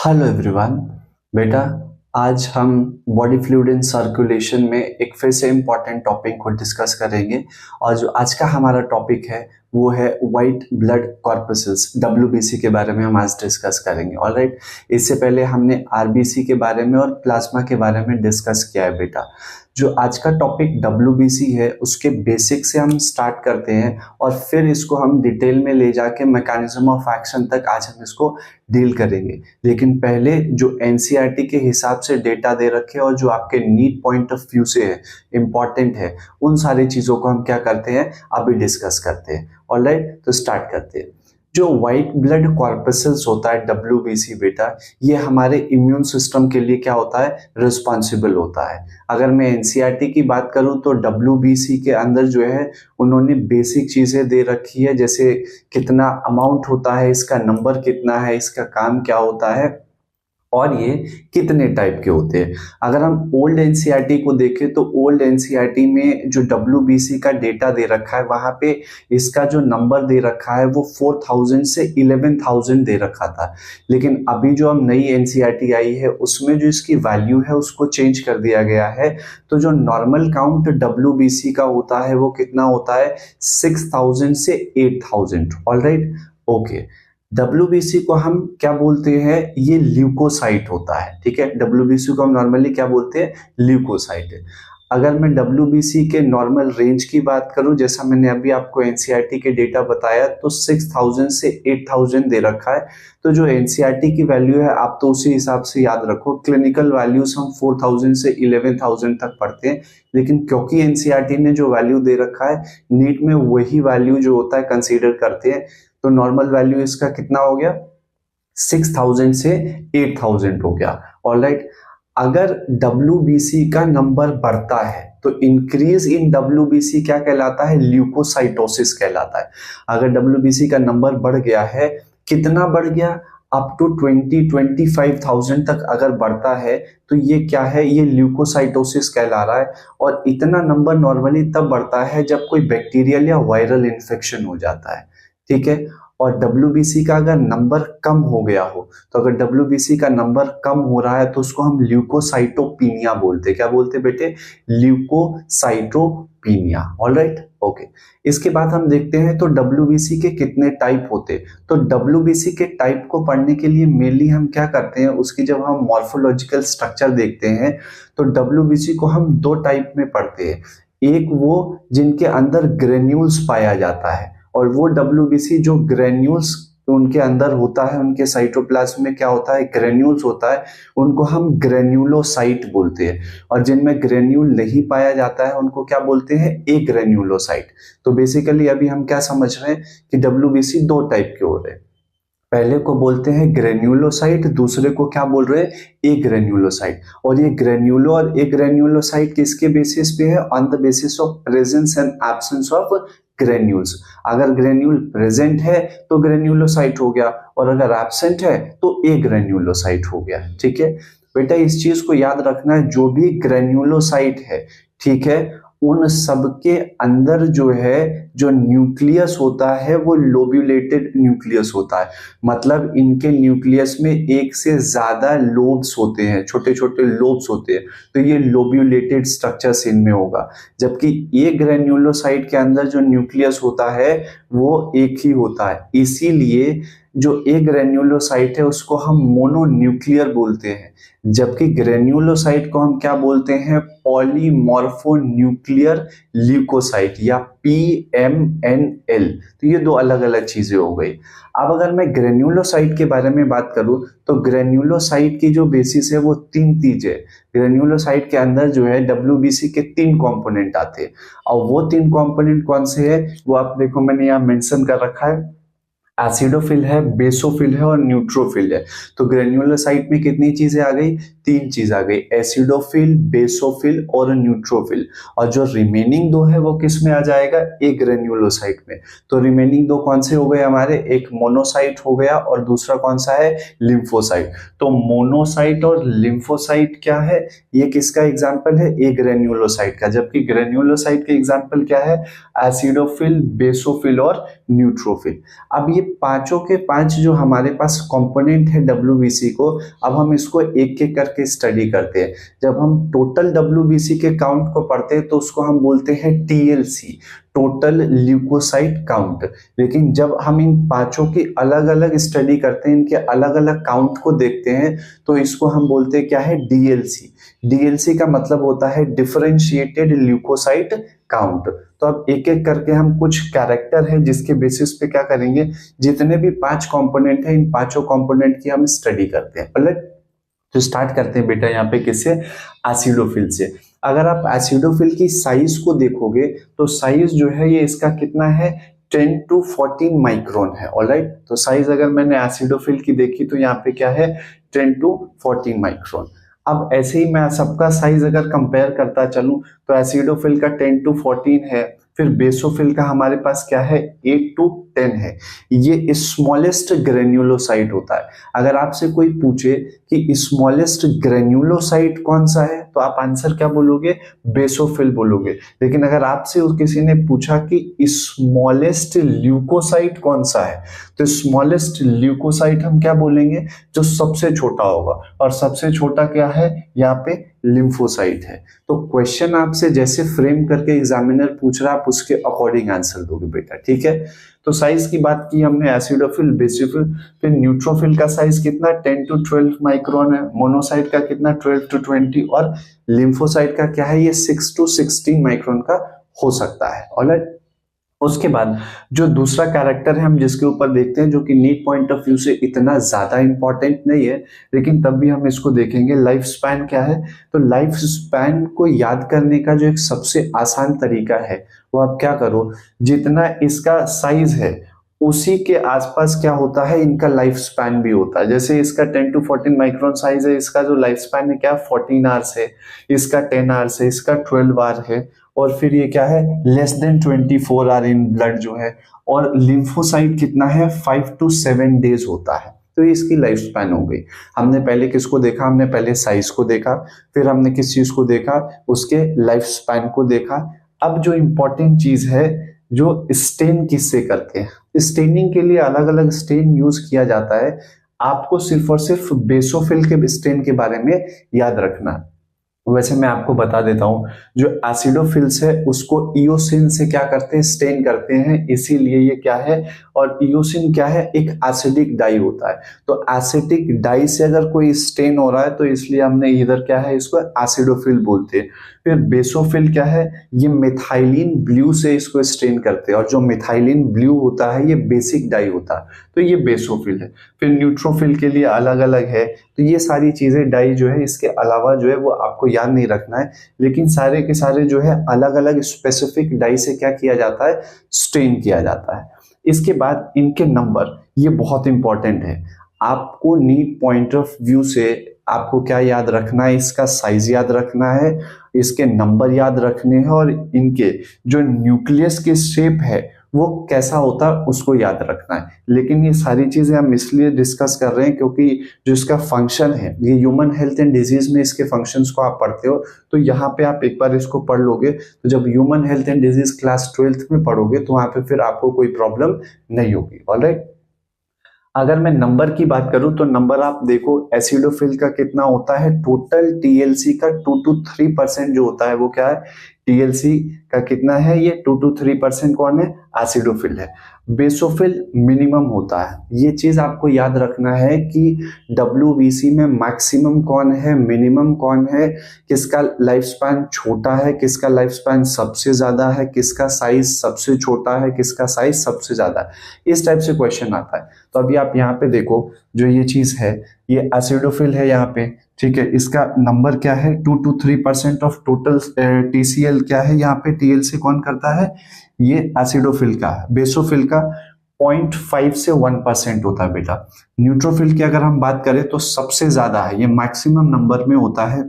Hello everyone. बेटा, आज हम बॉडी फ्लूइड इन सर्कुलेशन में एक फिर से इम्पॉर्टेंट टॉपिक को डिस्कस करेंगे। और जो आज का हमारा टॉपिक है वो है वाइट ब्लड कॉर्पसेस, डब्ल्यूबीसी के बारे में हम आज डिस्कस करेंगे। ऑलराइट, इससे पहले हमने आरबीसी के बारे में और प्लाज्मा के बारे में डिस्कस किया है। बेटा, जो आज का टॉपिक डब्ल्यूबीसी है उसके बेसिक से हम स्टार्ट करते हैं और फिर इसको हम डिटेल में ले जाके मैकेनिज्म ऑफ एक्शन तक आज हम इसको डील करेंगे। लेकिन पहले जो एनसीईआरटी के हिसाब से डेटा दे रखे और जो आपके नीट पॉइंट ऑफ व्यू से है इम्पॉर्टेंट है, उन सारी चीज़ों को हम क्या करते हैं अभी डिस्कस करते हैं। ऑलराइट, तो स्टार्ट करते हैं। जो वाइट ब्लड कॉर्पसेल्स होता है डब्ल्यूबीसी, बेटा, ये हमारे इम्यून सिस्टम के लिए क्या होता है, रिस्पॉन्सिबल होता है। अगर मैं एनसीईआरटी की बात करूं तो डब्ल्यूबीसी के अंदर जो है उन्होंने बेसिक चीजें दे रखी है, जैसे कितना अमाउंट होता है, इसका नंबर कितना है, इसका काम क्या होता है और ये कितने टाइप के होते हैं। अगर हम ओल्ड एनसीईआरटी को देखें तो ओल्ड एनसीईआरटी में जो डब्ल्यूबीसी का डेटा दे रखा है वहां पे इसका जो नंबर दे रखा है वो 4000 से 11000 दे रखा था। लेकिन अभी जो हम नई एनसीईआरटी आई है उसमें जो इसकी वैल्यू है उसको चेंज कर दिया गया है। तो जो नॉर्मल काउंट डब्ल्यूबीसी का होता है वो कितना होता है, 6000 से 8000। Alright, okay. डब्ल्यूबीसी को हम क्या बोलते हैं, ये ल्यूकोसाइट होता है। ठीक है, डब्ल्यूबीसी को हम नॉर्मली क्या बोलते हैं, ल्यूकोसाइट। अगर मैं डब्ल्यूबीसी के नॉर्मल रेंज की बात करूं, जैसा मैंने अभी आपको एनसीईआरटी के डेटा बताया, तो 6000 से 8000 दे रखा है। तो जो एनसीईआरटी की वैल्यू है आप तो उसी हिसाब से याद रखो। क्लिनिकल वैल्यूज हम 4000 से 11000 तक पढ़ते हैं, लेकिन क्योंकि एनसीईआरटी ने जो वैल्यू दे रखा है नीट में वही वैल्यू जो होता है कंसीडर करते हैं। तो नॉर्मल वैल्यू इसका कितना हो गया, 6000 से 8000 हो गया। ऑलराइट, अगर डब्ल्यूबीसी का नंबर बढ़ता है तो इंक्रीज इन डब्ल्यूबीसी क्या कहलाता है, ल्यूकोसाइटोसिस कहलाता है। अगर डब्ल्यूबीसी का नंबर बढ़ गया है, कितना बढ़ गया, अप टू 20-25,000 तक अगर बढ़ता है तो ये क्या है, ये ल्यूकोसाइटोसिस कहला रहा है। और इतना नंबर नॉर्मली तब बढ़ता है जब कोई बैक्टीरियल या वायरल इन्फेक्शन हो जाता है। ठीक है, और डब्ल्यूबीसी का अगर नंबर कम हो गया हो, तो अगर डब्ल्यूबीसी का नंबर कम हो रहा है तो उसको हम ल्यूकोसाइटोपीनिया बोलते। क्या बोलते बेटे, ल्यूकोसाइटोपीनिया। Alright, okay. इसके बाद हम देखते हैं तो डब्ल्यूबीसी के कितने टाइप होते। तो डब्ल्यूबीसी के टाइप को पढ़ने के लिए मेनली हम क्या करते हैं, उसकी जब हम मॉर्फोलॉजिकल स्ट्रक्चर देखते हैं तो डब्ल्यूबीसी को हम दो टाइप में पढ़ते हैं। एक वो जिनके अंदर ग्रेन्यूल्स पाया जाता है, और वो डब्ल्यूबीसी जो ग्रेन्यूल्स उनके अंदर होता है, उनके साइटोप्लाज्म में क्या होता है, ग्रेन्यूल्स होता है, उनको हम ग्रेन्यूलोसाइट बोलते हैं। और जिनमें ग्रेन्यूल नहीं पाया जाता है उनको क्या बोलते हैं, ए ग्रेन्यूलोसाइट। तो बेसिकली अभी हम क्या समझ रहे हैं कि डब्ल्यूबीसी दो टाइप के हो रहे हैं। पहले को बोलते हैं ग्रेन्यूलोसाइट, दूसरे को क्या बोल रहे हैं, ए ग्रेन्यूलोसाइट। और ये ग्रेन्यूलो और ए ग्रेन्यूलोसाइट किसके बेसिस पे है, on the basis of presence and absence of granules. अगर ग्रेन्यूल प्रेजेंट है तो ग्रेन्यूलोसाइट हो गया, और अगर एब्सेंट है तो ए ग्रेन्यूलोसाइट हो गया। ठीक है बेटा, इस चीज को याद रखना है, जो भी ग्रेन्यूलोसाइट है, ठीक है, उन सब के अंदर जो है जो न्यूक्लियस होता है वो लोब्यूलेटेड न्यूक्लियस होता है। मतलब इनके न्यूक्लियस में एक से ज्यादा लोब्स होते हैं, छोटे छोटे लोब्स होते हैं, तो ये लोब्यूलेटेड स्ट्रक्चर्स इनमें होगा। जबकि ये ग्रेन्यूलोसाइट के अंदर जो न्यूक्लियस होता है वो एक ही होता है। इसीलिए जो ए ग्रेन्यूलोसाइट है उसको हम मोनोन्यूक्लियर बोलते हैं, जबकि ग्रेन्यूलोसाइट को हम क्या बोलते हैं, पॉलीमॉर्फोन्यूक्लियर ल्यूकोसाइट या PMNL। तो ये दो अलग अलग चीजें हो गई। अब अगर मैं ग्रेन्यूलोसाइट के बारे में बात करूं तो ग्रेन्यूलोसाइट की जो बेसिस है वो तीन चीज है। ग्रेन्यूलोसाइट के अंदर जो है डब्ल्यूबीसी के तीन कंपोनेंट आते हैं, और वो तीन कंपोनेंट कौन से है वो आप देखो, मैंने यहाँ मेंशन कर रखा है। एसिडोफिल है, बेसोफिल है और न्यूट्रोफिल है। तो ग्रेन्यूलोसाइट में कितनी चीजें आ गई, तीन चीज आ गई, एसिडोफिल, बेसोफिल और न्यूट्रोफिल। और जो रिमेनिंग दो है वो किस में आ जाएगा, एक ग्रेन्यूलोसाइट में। तो रिमेनिंग दो कौन से हो गए हमारे, एक मोनोसाइट हो गया और दूसरा कौन सा है, लिम्फोसाइट। तो मोनोसाइट और लिम्फोसाइट क्या है, ये किसका एग्जाम्पल है, एक ग्रेन्यूलोसाइट का। जबकि ग्रेन्यूलोसाइट के एग्जाम्पल क्या है, एसिडोफिल, बेसोफिल और न्यूट्रोफिल। अब ये पांचों के पांच जो हमारे पास कंपोनेंट है WBC को, अब हम इसको एक एक करके स्टडी करते हैं। जब हम टोटल WBC के काउंट को पढ़ते हैं तो उसको हम बोलते हैं TLC, टोटल ल्यूकोसाइट काउंट। लेकिन जब हम इन पांचों की अलग अलग स्टडी करते हैं, इनके अलग अलग काउंट को देखते हैं, तो इसको हम बोलते हैं क्या है, DLC। DLC का मतलब होता है डिफरेंशिएटेड ल्यूकोसाइट काउंट। तो अब एक एक करके हम कुछ कैरेक्टर है जिसके बेसिस पे क्या करेंगे, जितने भी पांच कंपोनेंट है इन पांचों कंपोनेंट की हम स्टडी करते हैं। पहले तो स्टार्ट करते हैं बेटा यहाँ पे किससे, एसिडोफिल से। अगर आप एसिडोफिल की साइज को देखोगे तो साइज जो है ये इसका कितना है, 10 to 14 माइक्रोन है। ऑलराइट, तो साइज अगर मैंने एसिडोफिल की देखी तो यहाँ पे क्या है, 10 to 14 माइक्रोन। अब ऐसे ही मैं सबका साइज अगर कंपेयर करता चलूं तो एसिडोफिल का 10 to 14 है, फिर बेसोफिल का हमारे पास क्या है, 8 to 10 है। ये स्मॉलेस्ट ग्रेन्युलोसाइट होता है। अगर आपसे कोई पूछे कि स्मॉलेस्ट ग्रेन्युलोसाइट कौन सा है तो आप आंसर क्या बोलोगे, बेसोफिल बोलोगे। लेकिन अगर आपसे किसी ने पूछा कि स्मॉलेस्ट ल्यूकोसाइट कौन सा है तो स्मॉलेस्ट ल्यूकोसाइट हम क्या बोलेंगे, जो सबसे छोटा होगा। और सबसे छोटा क्या है, यहाँ पे लिम्फोसाइट है। तो क्वेश्चन आपसे जैसे फ्रेम करके एग्जामिनर पूछ रहा है आप उसके अकॉर्डिंग आंसर दोगे बेटा, ठीक है। तो साइज की बात की हमने, एसिडोफिल, बेसोफिल। फिर न्यूट्रोफिल का साइज कितना, 10 to 12 माइक्रोन है। मोनोसाइट का कितना, 12 to 20। और लिम्फोसाइट का क्या है, ये 6 to 16 माइक्रोन का हो सकता है। ऑलराइट, उसके बाद जो दूसरा कैरेक्टर है हम जिसके ऊपर देखते हैं, जो कि नीट पॉइंट ऑफ व्यू से इतना ज्यादा इंपॉर्टेंट नहीं है लेकिन तब भी हम इसको देखेंगे, लाइफ स्पैन क्या है। तो लाइफ स्पैन को याद करने का जो एक सबसे आसान तरीका है वो आप क्या करो, जितना इसका साइज है उसी के आसपास क्या होता है, इनका लाइफ स्पैन भी होता है। जैसे इसका 10 to 14 माइक्रोन साइज है, इसका जो लाइफ स्पैन है क्या, 14 आवर्स है, इसका 10 आवर्स है, इसका 12 आवर है, और फिर ये क्या है, less than 24 hour in blood जो है। और लिम्फोसाइट कितना है, 5 to 7 डेज होता है। तो इसकी लाइफ स्पैन हो गई। हमने पहले किसको देखा, हमने पहले साइज को देखा, फिर हमने किस चीज को देखा, उसके लाइफ स्पैन को देखा। अब जो इंपॉर्टेंट चीज है, जो स्टेन किससे करते हैं, स्टेनिंग के लिए अलग अलग स्टेन यूज किया जाता है। आपको सिर्फ और सिर्फ बेसोफिल के स्टेन के बारे में याद रखना है। वैसे मैं आपको बता देता हूं, जो एसिडोफिल्स है उसको इयोसिन से क्या करते हैं, स्टेन करते हैं, इसीलिए ये क्या है। और इयोसिन क्या है, एक एसिडिक डाई होता है। तो एसिडिक डाई से अगर कोई स्टेन हो रहा है तो इसलिए हमने इधर क्या है, इसको एसिडोफिल बोलते हैं। फिर बेसोफिल क्या है, ये मिथाइलिन ब्लू से इसको स्टेन करते हैं, और जो मिथाइलिन ब्लू होता है ये बेसिक डाई होता है, तो ये बेसोफिल है। फिर न्यूट्रोफिल के लिए अलग अलग है। तो ये सारी चीजें डाई जो है, इसके अलावा जो है वो आपको याद नहीं रखना है, लेकिन सारे के सारे जो है अलग अलग स्पेसिफिक डाई से क्या किया जाता है, स्टेन किया जाता है। इसके बाद इनके नंबर, ये बहुत इंपॉर्टेंट है। आपको नीट पॉइंट ऑफ व्यू से आपको क्या याद रखना है, इसका साइज याद रखना है, इसके नंबर याद रखने हैं, और इनके जो न्यूक्लियस के शेप है वो कैसा होता है उसको याद रखना है। लेकिन ये सारी चीजें हम इसलिए डिस्कस कर रहे हैं क्योंकि जो इसका फंक्शन है, ये ह्यूमन हेल्थ एंड डिजीज में इसके फंक्शंस को आप पढ़ते हो, तो यहाँ पे आप एक बार इसको पढ़ लोगे तो जब human health and disease class 12th में पढ़ोगे तो वहां पे फिर आपको कोई प्रॉब्लम नहीं होगी। ऑलराइट, अगर मैं नंबर की बात करूं तो नंबर आप देखो, एसिडोफिल का कितना होता है, टोटल TLC का 2 to 3% जो होता है वो क्या है, TLC का कितना है, ये 2 to 3% कौन है, एसिडोफिल है। बेसोफिल मिनिमम होता है। ये चीज आपको याद रखना है कि WBC में मैक्सिमम कौन है, मिनिमम कौन है, किसका लाइफ स्पैन छोटा है, किसका लाइफ स्पैन सबसे ज्यादा है, किसका साइज सबसे छोटा है, किसका साइज सबसे ज्यादा है। इस टाइप से क्वेश्चन आता है। तो अभी आप यहाँ पे देखो, जो ये चीज है ये एसिडोफिल है यहाँ पे, ठीक है। इसका नंबर क्या है, 2 to 3% ऑफ टोटल TCl क्या है, यहाँ पे TLC कौन करता है, ये एसिडोफिल का है। बेसोफिल का 0.5 से 1% होता है बेटा। न्यूट्रोफिल की अगर हम बात करें तो सबसे ज्यादा है, ये मैक्सिमम नंबर में होता है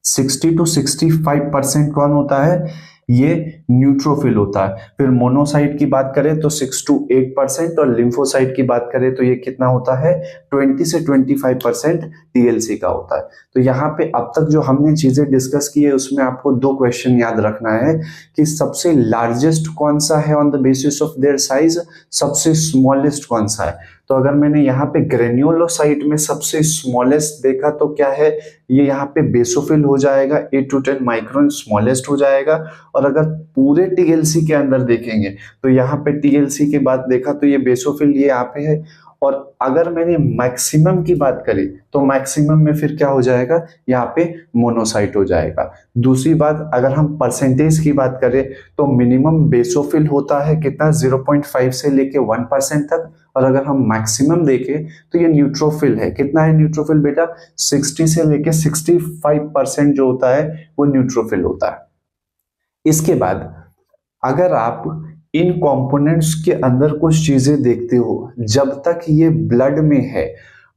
60 to 65% कौन होता है, ये न्यूट्रोफिल होता है। फिर मोनोसाइट की बात करें तो 6 to 8% और लिम्फोसाइट की बात करें तो ये कितना होता है, 20 से 25% टीएलसी का होता है। तो यहाँ पे अब तक जो हमने चीजें डिस्कस की है उसमें आपको दो क्वेश्चन याद रखना है कि सबसे लार्जेस्ट कौन सा है on the basis of their size, सबसे स्मॉलेस्ट कौन सा है। तो अगर मैंने यहाँ पे ग्रेन्युलोसाइट में सबसे स्मॉलेस्ट देखा तो क्या है, ये यहाँ पे बेसोफिल हो जाएगा, 8 to 10 माइक्रोन स्मॉलेस्ट हो जाएगा। और अगर पूरे टीएलसी के अंदर देखेंगे तो यहाँ पे टीएलसी की बात देखा तो ये बेसोफिल ये यहाँ पे है। और अगर मैंने मैक्सिमम की बात करी तो मैक्सिमम में फिर क्या हो जाएगा, यहाँ पे मोनोसाइट हो जाएगा। दूसरी बात, अगर हम परसेंटेज की बात करें तो मिनिमम बेसोफिल होता है कितना, 0.5 से लेके 1% तक। और अगर हम मैक्सिमम देखें तो ये न्यूट्रोफिल है, कितना है न्यूट्रोफिल बेटा, 60 से लेके 65% जो होता है वो न्यूट्रोफिल होता है। इसके बाद अगर आप इन कंपोनेंट्स के अंदर कुछ चीजें देखते हो, जब तक ये ब्लड में है,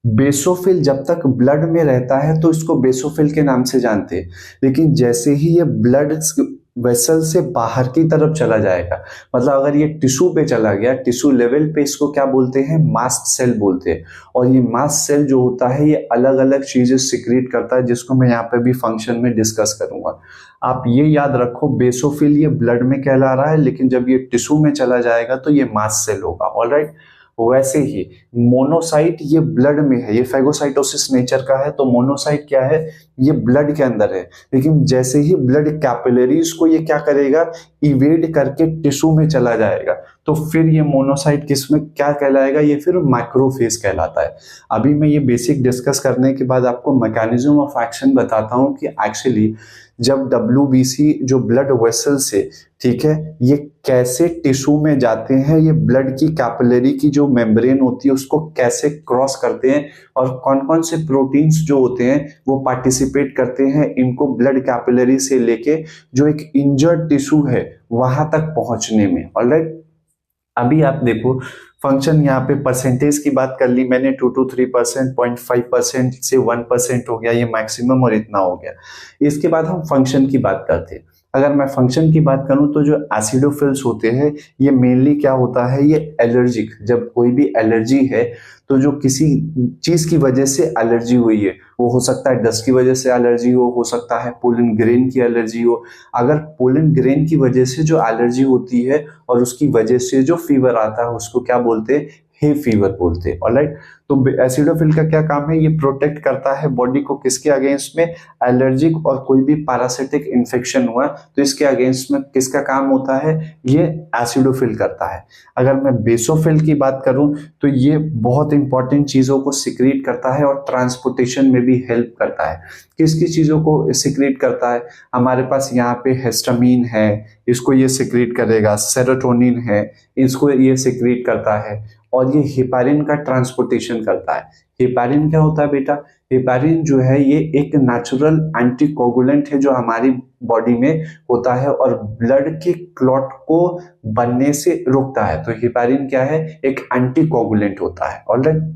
बेसोफिल जब तक ब्लड में रहता है तो इसको बेसोफिल के नाम से जानते हैं। लेकिन जैसे ही ये ब्लड वेसल से बाहर की तरफ चला जाएगा, मतलब अगर ये टिश्यू पे चला गया, टिश्यू लेवल पे इसको क्या बोलते हैं, मास्ट सेल बोलते हैं। और ये मास्ट सेल जो होता है ये अलग अलग चीजें सिक्रीट करता है, जिसको मैं यहाँ पे भी फंक्शन में डिस्कस करूंगा। आप ये याद रखो, बेसोफिल ये ब्लड में कहला रहा है, लेकिन जब ये टिश्यू में चला जाएगा तो ये मास्ट सेल होगा। ऑलराइट, वैसे ही मोनोसाइट ये ब्लड में है, ये फैगोसाइटोसिस नेचर का है। तो मोनोसाइट क्या है, ये ब्लड के अंदर है, लेकिन जैसे ही ब्लड कैपिलरीज को ये क्या करेगा, इवेड करके टिश्यू में चला जाएगा, तो फिर ये मोनोसाइट किस में क्या कहलाएगा, ये फिर मैक्रोफेज कहलाता है। अभी मैं ये बेसिक डिस्कस करने के बाद आपको मैकेनिज्म ऑफ एक्शन बताता हूँ कि एक्चुअली जब WBC जो ब्लड वेसल्स है, ठीक है, ये कैसे टिश्यू में जाते हैं, ये ब्लड की कैपिलरी की जो मेम्ब्रेन होती है उसको कैसे क्रॉस करते हैं, और कौन कौन से प्रोटीन्स जो होते हैं वो पार्टिसिपेट करते हैं इनको ब्लड कैपिलरी से लेके जो एक इंजर्ड टिश्यू है वहां तक पहुंचने में। ऑलराइट, अभी आप देखो फंक्शन, यहाँ पे परसेंटेज की बात कर ली मैंने, 2 to 3%, 0.5% से 1% हो गया, ये मैक्सिमम और इतना हो गया। इसके बाद हम फंक्शन की बात करते हैं। अगर मैं फंक्शन की बात करूं तो जो एसिडोफिल्स होते हैं ये मेनली क्या होता है, ये एलर्जिक, जब कोई भी एलर्जी है तो जो किसी चीज की वजह से एलर्जी हुई है, वो हो सकता है डस्ट की वजह से एलर्जी हो सकता है पोलन ग्रेन की एलर्जी हो। अगर पोलन ग्रेन की वजह से जो एलर्जी होती है और उसकी वजह से जो फीवर आता है उसको क्या बोलते हैं, हे फीवर बोलते हैं। ऑलराइट, तो एसिडोफिल का क्या काम है, ये प्रोटेक्ट करता है बॉडी को किसके अगेंस्ट में, एलर्जिक और कोई भी पैरासिटिक इन्फेक्शन हुआ तो इसके अगेंस्ट में किसका काम होता है, ये एसिडोफिल करता है। अगर मैं बेसोफिल की बात करूं तो ये बहुत इंपॉर्टेंट चीजों को सिक्रीट करता है और ट्रांसपोर्टेशन में भी हेल्प करता है। किस किस चीजों को सिक्रीट करता है, हमारे पास यहाँ पे हिस्टामिन है, इसको ये सिक्रीट करेगा, सेरोटोनिन है, इसको ये सिक्रीट करता है, और ये हेपारिन का ट्रांसपोर्टेशन करता है। हेपारिन क्या होता है बेटा, हेपारिन जो है ये एक नेचुरल एंटीकोगुलेंट है जो हमारी बॉडी में होता है और ब्लड के क्लॉट को बनने से रोकता है। तो हेपारिन क्या है, एक एंटीकोगुलेंट होता है। ऑलराइट,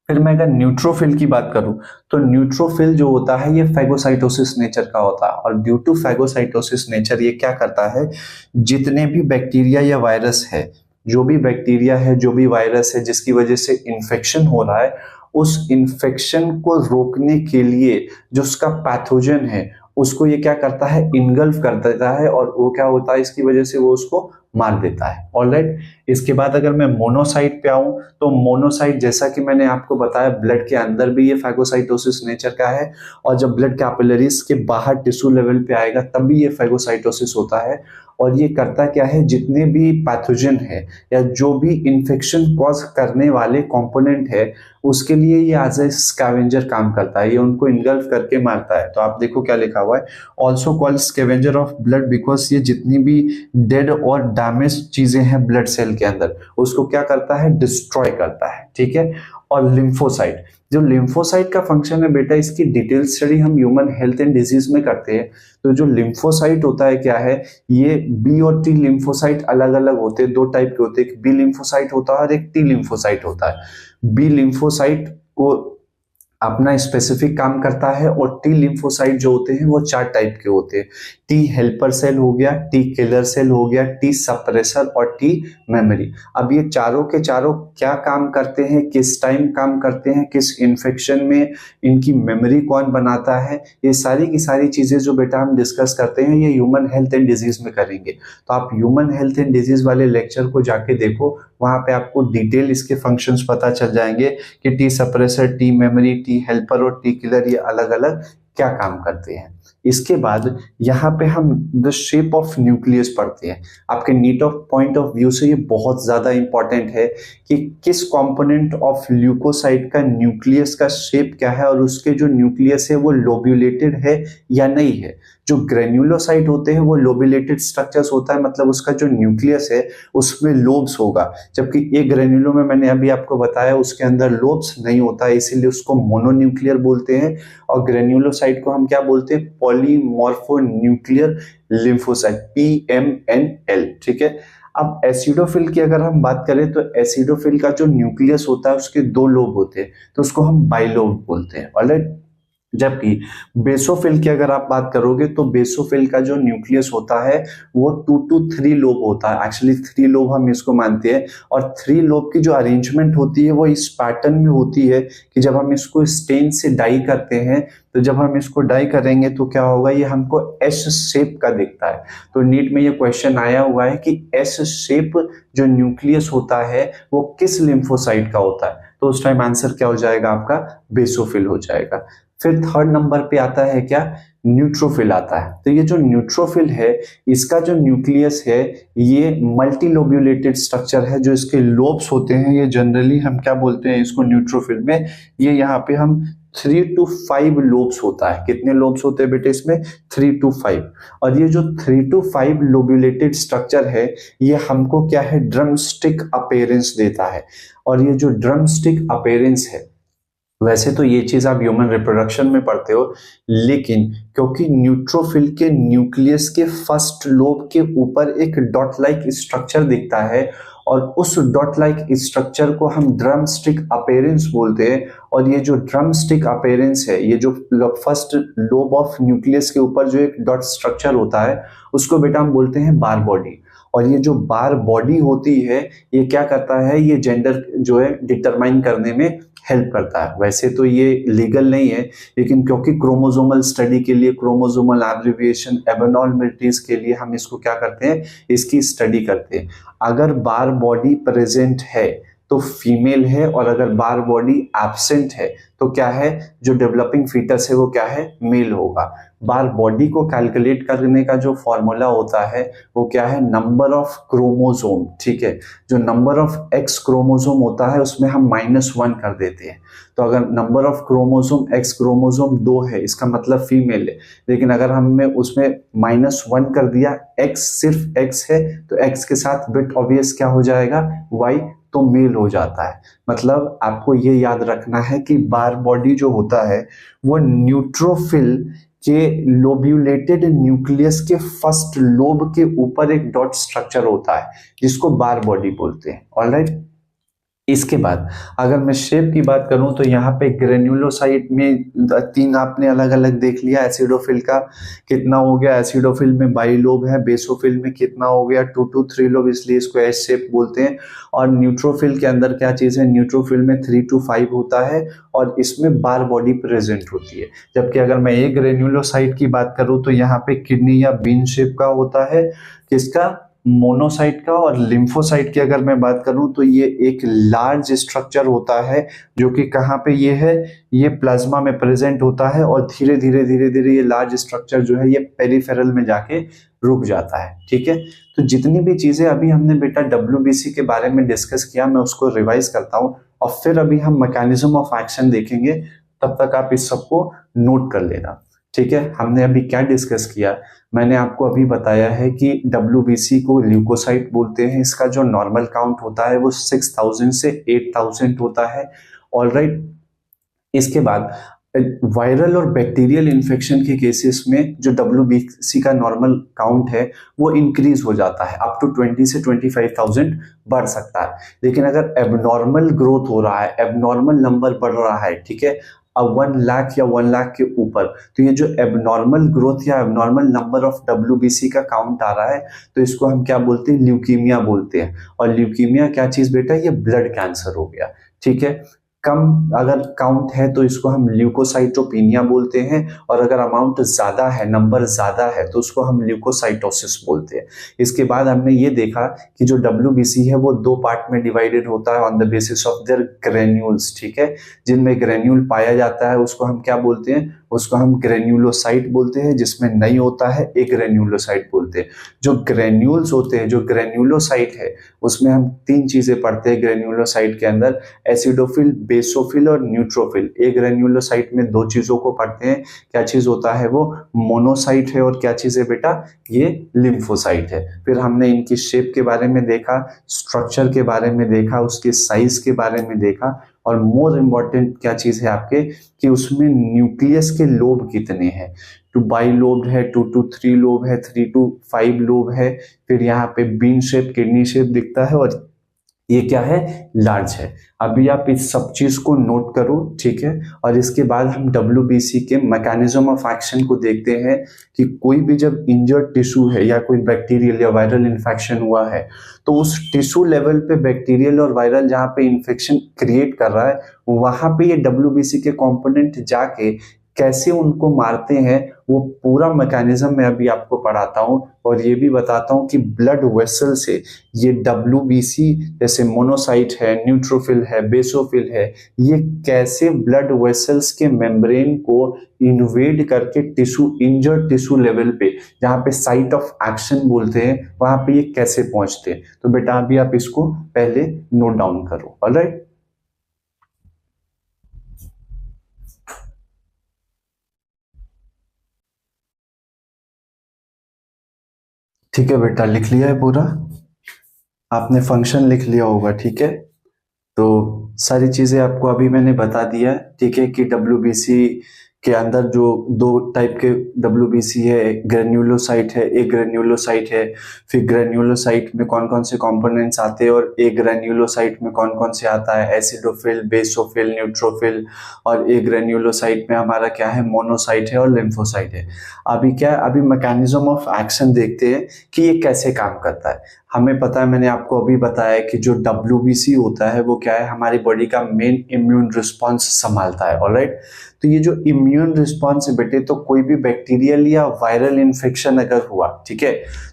फिर मैं अगर न्यूट्रोफिल की बात करूं तो न्यूट्रोफिल जो होता है ये फैगोसाइटोसिस नेचर का होता है, और ड्यू टू फैगोसाइटोसिस नेचर ये क्या करता है, जितने भी बैक्टीरिया या वायरस है, जो भी बैक्टीरिया है, जो भी वायरस है जिसकी वजह से इन्फेक्शन हो रहा है, उस इन्फेक्शन को रोकने के लिए जो उसका पैथोजन है उसको ये क्या करता है, इनगल्फ कर देता है, और वो क्या होता है, इसकी वजह से वो उसको मार देता है। ऑलराइट, इसके बाद अगर मैं मोनोसाइट पे आऊं तो मोनोसाइट जैसा कि मैंने आपको बताया ब्लड के अंदर भी ये फैगोसाइटोसिस नेचर का है, और जब ब्लड कैपिलरीज के बाहर टिश्यू लेवल पे आएगा तब भी ये फैगोसाइटोसिस होता है। और ये करता क्या है, जितने भी पैथोजन है या जो भी इंफेक्शन कॉज करने वाले कंपोनेंट है उसके लिए ये एज ए स्कैवेंजर काम करता है, ये उनको इनगल्फ करके मारता है। तो आप देखो क्या लिखा हुआ है, also called scavenger of blood, because ये जितनी भी डेड और डैमेज चीजें हैं ब्लड सेल के अंदर उसको क्या करता है, डिस्ट्रॉय करता है। ठीक है, और लिम्फोसाइट, जो लिम्फोसाइट का फंक्शन है बेटा, इसकी डिटेल स्टडी हम ह्यूमन हेल्थ एंड डिजीज में करते हैं। तो जो लिम्फोसाइट होता है क्या है, ये बी और टी लिम्फोसाइट अलग अलग होते हैं, दो टाइप के होते हैं, एक बी लिम्फोसाइट होता है और एक टी लिम्फोसाइट होता है। बी लिम्फोसाइट को अपना स्पेसिफिक काम करता है, और टी लिम्फोसाइट जो होते हैं वो 4 टाइप के होते हैं। टी हेल्पर सेल हो गया, टी किलर सेल हो गया, टी सप्रेसर और टी मेमोरी। अब ये चारों के चारों क्या काम करते हैं, किस टाइम काम करते हैं, किस इन्फेक्शन में इनकी मेमोरी कौन बनाता है, ये सारी की सारी चीजें जो बेटा हम डिस्कस करते हैं ये ह्यूमन हेल्थ एंड डिजीज में करेंगे। तो आप ह्यूमन हेल्थ एंड डिजीज वाले लेक्चर को जाके देखो, वहां पे आपको डिटेल इसके फंक्शंस पता चल जाएंगे कि T suppressor, T memory, T helper और टी किलर ये अलग अलग क्या काम करते हैं। इसके बाद यहाँ पे हम द शेप ऑफ न्यूक्लियस पढ़ते हैं। आपके NEET of point of view से ये बहुत ज्यादा इंपॉर्टेंट है कि किस कंपोनेंट ऑफ ल्यूकोसाइट का न्यूक्लियस का शेप क्या है, और उसके जो न्यूक्लियस है वो लोब्यूलेटेड है या नहीं है। जो ग्रेन्युलोसाइट होते हैं वो लोब्यूलेटेड स्ट्रक्चर्स होता है, मतलब उसका जो न्यूक्लियस है उसमें लोब्स होगा, जबकि एक ग्रेन्युलो में मैंने अभी आपको बताया उसके अंदर लोब्स नहीं होता है, इसीलिए उसको मोनोन्यूक्लियर बोलते हैं। और ग्रेन्युलोसाइट को हम क्या बोलते हैं, पॉलीमॉर्फोन्यूक्लियर लिम्फोसाइट, PMNL। ठीक है। अब एसिडोफिल की अगर हम बात करें तो एसिडोफिल का जो न्यूक्लियस होता है उसके 2 लोब होते हैं, तो उसको हम बाइलोब बोलते हैं। ऑलराइट। जबकि बेसोफिल की अगर आप बात करोगे तो बेसोफिल का जो न्यूक्लियस होता है वो 2 to 3 लोब होता है, एक्चुअली 3 लोब हम इसको मानते हैं। और 3 लोब की जो अरेंजमेंट होती है वो इस पैटर्न में होती है कि जब हम इसको स्टेन से डाई करते हैं, तो जब हम इसको डाई करेंगे तो क्या होगा, ये हमको एस शेप का दिखता है। तो नीट में ये क्वेश्चन आया हुआ है कि एस शेप जो न्यूक्लियस होता है वो किस लिम्फोसाइट का होता है, तो उस टाइम आंसर क्या हो जाएगा आपका, बेसोफिल हो जाएगा। फिर थर्ड नंबर पे आता है क्या, न्यूट्रोफिल आता है। तो ये जो न्यूट्रोफिल है इसका जो न्यूक्लियस है ये मल्टीलोब्यूलेटेड स्ट्रक्चर है, जो इसके लोब्स होते हैं ये जनरली हम क्या बोलते हैं इसको न्यूट्रोफिल में, ये यहाँ पे हम 3 to 5 लोब्स होता है। कितने लोब्स होते हैं बेटे इसमें, 3 to 5। और ये जो 3 to 5 लोब्यूलेटेड स्ट्रक्चर है ये हमको क्या है, ड्रमस्टिक अपीयरेंस देता है। और ये जो ड्रमस्टिक अपीयरेंस है, वैसे तो ये चीज आप ह्यूमन रिप्रोडक्शन में पढ़ते हो, लेकिन क्योंकि न्यूट्रोफिल के न्यूक्लियस के फर्स्ट लोब के ऊपर एक डॉट लाइक स्ट्रक्चर दिखता है, और उस डॉट लाइक स्ट्रक्चर को हम ड्रमस्टिक अपीयरेंस बोलते हैं। और ये जो ड्रमस्टिक अपीयरेंस है, ये जो फर्स्ट लोब ऑफ न्यूक्लियस के ऊपर जो एक डॉट स्ट्रक्चर होता है उसको बेटा हम बोलते हैं बार बॉडी। और ये जो बार बॉडी होती है ये क्या करता है, ये जेंडर जो है डिटरमाइन करने में हेल्प करता है। वैसे तो ये लीगल नहीं है, लेकिन क्योंकि क्रोमोसोमल स्टडी के लिए, क्रोमोसोमल एब्रिविएशन, एबनॉर्मलिटीज के लिए हम इसको क्या करते हैं, इसकी स्टडी करते हैं। अगर बार बॉडी प्रेजेंट है तो फीमेल है, और अगर बार बॉडी एब्सेंट है तो क्या है, जो डेवलपिंग फीटस है वो क्या है, मेल होगा। बार बॉडी को कैलकुलेट करने का जो फॉर्मूला होता है वो क्या है, नंबर ऑफ क्रोमोसोम। ठीक है। जो नंबर ऑफ एक्स क्रोमोसोम होता है उसमें हम -1 कर देते हैं। तो अगर number of chromosome x chromosome 2 है इसका मतलब फीमेल है, लेकिन अगर हमने उसमें -1 कर दिया, एक्स सिर्फ एक्स है तो एक्स के साथ बिट ऑब्वियस क्या हो जाएगा, वाई, तो मेल हो जाता है। मतलब आपको ये याद रखना है कि बार बॉडी जो होता है वो न्यूट्रोफिल के लोब्यूलेटेड न्यूक्लियस के फर्स्ट लोब के ऊपर एक डॉट स्ट्रक्चर होता है जिसको बार बॉडी बोलते हैं। ऑलराइट। इसके बाद अगर मैं शेप की बात करूं तो यहाँ पे ग्रेन्युलोसाइट में 3 आपने अलग अलग देख लिया। एसिडोफिल का कितना हो गया, एसिडोफिल में बाइलोब है, बेसोफिल में कितना हो गया, 2 to 3 लोब, इसलिए इसको एस शेप बोलते हैं। और न्यूट्रोफिल के अंदर क्या चीज है, न्यूट्रोफिल में 3 to 5 होता है और इसमें बार बॉडी प्रेजेंट होती है। जबकि अगर मैं एक ग्रेन्युलोसाइट की बात करूं तो यहाँ पे किडनी या बीन शेप का होता है, किसका, मोनोसाइट का। और लिम्फोसाइट की अगर मैं बात करूं तो ये एक लार्ज स्ट्रक्चर होता है जो कि कहाँ पे ये है, ये प्लाज्मा में प्रेजेंट होता है, और धीरे धीरे ये लार्ज स्ट्रक्चर जो है ये पेरिफेरल में जाके रुक जाता है। ठीक है। तो जितनी भी चीजें अभी हमने बेटा WBC के बारे में डिस्कस किया मैं उसको रिवाइज करता हूँ, और फिर अभी हम मैकेनिज्म ऑफ एक्शन देखेंगे, तब तक आप इस सबको नोट कर लेना। ठीक है। हमने अभी क्या डिस्कस किया, मैंने आपको अभी बताया है कि WBC को ल्यूकोसाइट बोलते हैं। इसका जो नॉर्मल काउंट होता है वो 6000 से 8000 होता है। ऑलराइट। इसके बाद वायरल और बैक्टीरियल इन्फेक्शन के केसेस में जो WBC का नॉर्मल काउंट है वो इंक्रीज हो जाता है, अप टू 20 से 25,000 बढ़ सकता है। लेकिन अगर एबनॉर्मल ग्रोथ हो रहा है, एबनॉर्मल नंबर बढ़ रहा है, ठीक है, 1 लाख या 1 लाख के ऊपर, तो ये जो एबनॉर्मल ग्रोथ या एबनॉर्मल नंबर ऑफ WBC का काउंट आ रहा है, तो इसको हम क्या बोलते हैं, ल्यूकीमिया बोलते हैं। और ल्यूकीमिया क्या चीज बेटा, ये ब्लड कैंसर हो गया, ठीक है। कम अगर काउंट है तो इसको हम ल्यूकोसाइटोपिनिया बोलते हैं, और अगर अमाउंट ज्यादा है, नंबर ज्यादा है, तो उसको हम ल्यूकोसाइटोसिस बोलते हैं। इसके बाद हमने ये देखा कि जो WBC है वो 2 पार्ट में डिवाइडेड होता है on the basis of their granules, ठीक है। जिनमें ग्रेन्यूल पाया जाता है उसको हम क्या बोलते हैं, उसको हम ग्रेन्यूलोसाइट बोलते हैं, जिसमें नहीं होता है एग्रेन्यूलोसाइट बोलते हैं। जो ग्रेन्यूल्स होते हैं, जो ग्रेन्यूलोसाइट है, उसमें हम 3 चीजें पढ़ते हैं ग्रेन्यूलोसाइट के अंदर, एसिडोफिल, बेसोफिल और न्यूट्रोफिल। एग्रेन्यूलोसाइट में 2 चीजों को पढ़ते हैं, क्या चीज होता है वो, मोनोसाइट है, और क्या चीज है बेटा, ये लिम्फोसाइट है। फिर हमने इनकी शेप के बारे में देखा, स्ट्रक्चर के बारे में देखा, उसके साइज के बारे में देखा, और मोर इम्पॉर्टेंट क्या चीज है आपके, कि उसमें न्यूक्लियस के लोब कितने हैं। 2 बाइलोब्ड है, 2 to 3 लोब है, 3 to 5 लोब है। फिर यहाँ पे बीन शेप, किडनी शेप दिखता है, और ये क्या है, लार्ज है। अभी आप इस सब चीज को नोट करो, ठीक है। और इसके बाद हम WBC के मैकेनिज्म ऑफ एक्शन को देखते हैं कि कोई भी जब इंजर्ड टिश्यू है या कोई बैक्टीरियल या वायरल इन्फेक्शन हुआ है, तो उस टिश्यू लेवल पे बैक्टीरियल और वायरल जहाँ पे इन्फेक्शन क्रिएट कर रहा है, वहां पे ये WBC के कंपोनेंट जाके कैसे उनको मारते हैं, वो पूरा मैकेनिज्म मैं अभी आपको पढ़ाता हूँ। और ये भी बताता हूँ कि ब्लड वेसल से ये WBC, जैसे मोनोसाइट है, न्यूट्रोफिल है, बेसोफिल है, ये कैसे ब्लड वेसल्स के मेम्ब्रेन को इन्वेड करके टिश्यू, इंजर्ड टिश्यू लेवल पे, जहाँ पे साइट ऑफ एक्शन बोलते हैं, वहां पे ये कैसे पहुंचते हैं। तो बेटा अभी आप इसको पहले नोट डाउन करो, ऑलराइट। ठीक है बेटा, लिख लिया है पूरा, आपने फंक्शन लिख लिया होगा, ठीक है। तो सारी चीजें आपको अभी मैंने बता दिया है, ठीक है, कि WBC के अंदर जो 2 टाइप के WBC है, ग्रेन्यूलोसाइट है, एक ग्रेन्यूलोसाइट है। फिर ग्रेन्यूलोसाइट में कौन कौन से कंपोनेंट्स आते हैं, और एक ग्रेन्यूलोसाइट में कौन कौन से आता है, एसिडोफिल, बेसोफिल, न्यूट्रोफिल। और एक ग्रेन्यूलोसाइट में हमारा क्या है, मोनोसाइट है और लिम्फोसाइट है। अभी क्या है, अभी मैकेनिज्म ऑफ एक्शन देखते हैं कि ये कैसे काम करता है। हमें पता है, मैंने आपको अभी बताया कि जो WBC होता है वो क्या है, हमारी बॉडी का मेन इम्यून रिस्पॉन्स संभालता है, ऑलराइट। तो ये जो इम्यून रिस्पॉन्स है बेटे, तो कोई भी बैक्टीरियल या वायरल इन्फेक्शन अगर हुआ, ठीक है,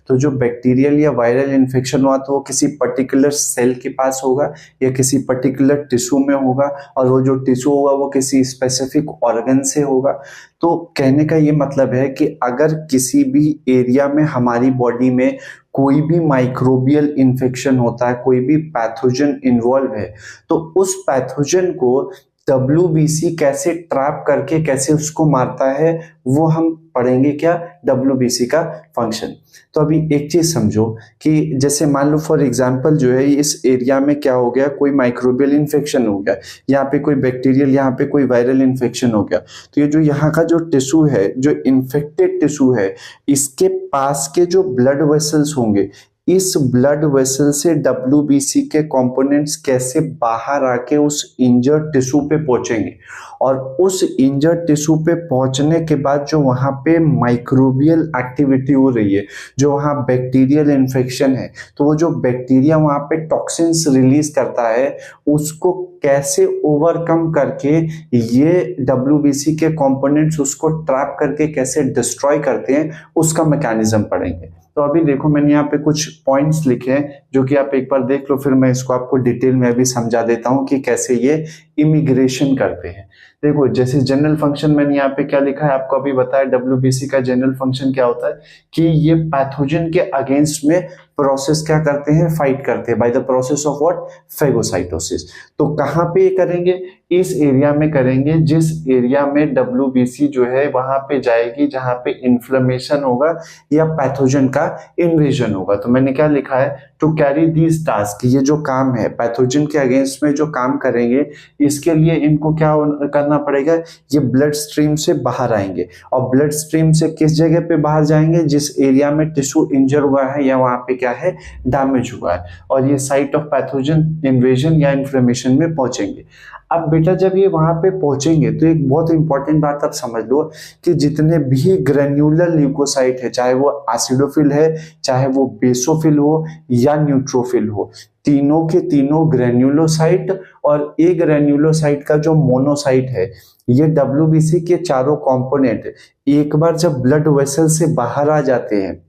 तो जो बैक्टीरियल या वायरल इन्फेक्शन हुआ तो वो किसी पर्टिकुलर सेल के पास होगा या किसी पर्टिकुलर टिश्यू में होगा, और वो जो टिश्यू होगा वो किसी स्पेसिफिक ऑर्गन से होगा। तो कहने का ये मतलब है कि अगर किसी भी एरिया में हमारी बॉडी में कोई भी माइक्रोबियल इन्फेक्शन होता है, कोई भी पैथोजन इन्वॉल्व है, तो उस पैथोजन को WBC कैसे ट्रैप करके कैसे उसको मारता है, वो हम पढ़ेंगे क्या, WBC का फंक्शन। तो अभी एक चीज समझो कि जैसे मान लो फॉर एग्जांपल जो है, इस एरिया में क्या हो गया, कोई माइक्रोबियल इन्फेक्शन हो गया, यहाँ पे कोई बैक्टीरियल, यहाँ पे कोई वायरल इन्फेक्शन हो गया। तो ये जो यहाँ का जो टिश्यू है, जो इन्फेक्टेड टिश्यू है, इसके पास के जो ब्लड वेसल्स होंगे, इस ब्लड वेसल से WBC के कंपोनेंट्स कैसे बाहर आके उस इंजर्ड टिश्यू पे पहुंचेंगे, और उस इंजर्ड टिश्यू पे पहुंचने के बाद जो वहां पे माइक्रोबियल एक्टिविटी हो रही है, जो वहां बैक्टीरियल इन्फेक्शन है, तो वो जो बैक्टीरिया वहां पे टॉक्सिन्स रिलीज करता है, उसको कैसे ओवरकम करके ये WBC के कंपोनेंट्स उसको ट्रैप करके कैसे डिस्ट्रॉय करते हैं, उसका मैकेनिज्म पढ़ेंगे। तो अभी देखो, मैंने यहाँ पे कुछ पॉइंट्स लिखे हैं जो कि आप एक बार देख लो, फिर मैं इसको आपको डिटेल में अभी समझा देता हूँ कि कैसे ये इमिग्रेशन करते हैं। देखो, जैसे जनरल फंक्शन मैंने यहाँ पे क्या लिखा है, आपको अभी बताया WBC का जनरल फंक्शन क्या होता है, कि ये पैथोजन के अगेंस्ट में प्रोसेस क्या करते हैं, फाइट करते हैं, by the process of what, phagocytosis. तो कहाँ पे ये करेंगे, इस एरिया में करेंगे जिस एरिया में WBC जो है वहां पे जाएगी जहां पे इन्फ्लेमेशन होगा या पैथोजन का इन्वेजन होगा। तो मैंने क्या लिखा है, टू कैरी दीज टास्क, ये जो काम है पैथोजन के अगेंस्ट में जो काम करेंगे, इसके लिए इनको क्या करना पड़ेगा, ये ब्लड स्ट्रीम से बाहर आएंगे। और ब्लड स्ट्रीम से किस जगह पे बाहर जाएंगे, जिस एरिया में टिश्यू इंजर हुआ है या वहां पे क्या है, डैमेज हुआ है, और ये साइट ऑफ पैथोजन इन्वेजन या इन्फ्लेमेशन में पहुंचेंगे। अब बेटा जब ये वहां पे पहुंचेंगे तो एक बहुत इंपॉर्टेंट बात आप समझ लो कि जितने भी ग्रेन्युलर ल्यूकोसाइट है, चाहे वो एसिडोफिल है, चाहे वो बेसोफिल हो या न्यूट्रोफिल हो, तीनों के तीनों ग्रेन्युलोसाइट और ए ग्रेन्युलोसाइट का जो मोनोसाइट है, ये डब्ल्यूबीसी के चारों कंपोनेंट एक बार जब ब्लड वेसल से बाहर आ जाते हैं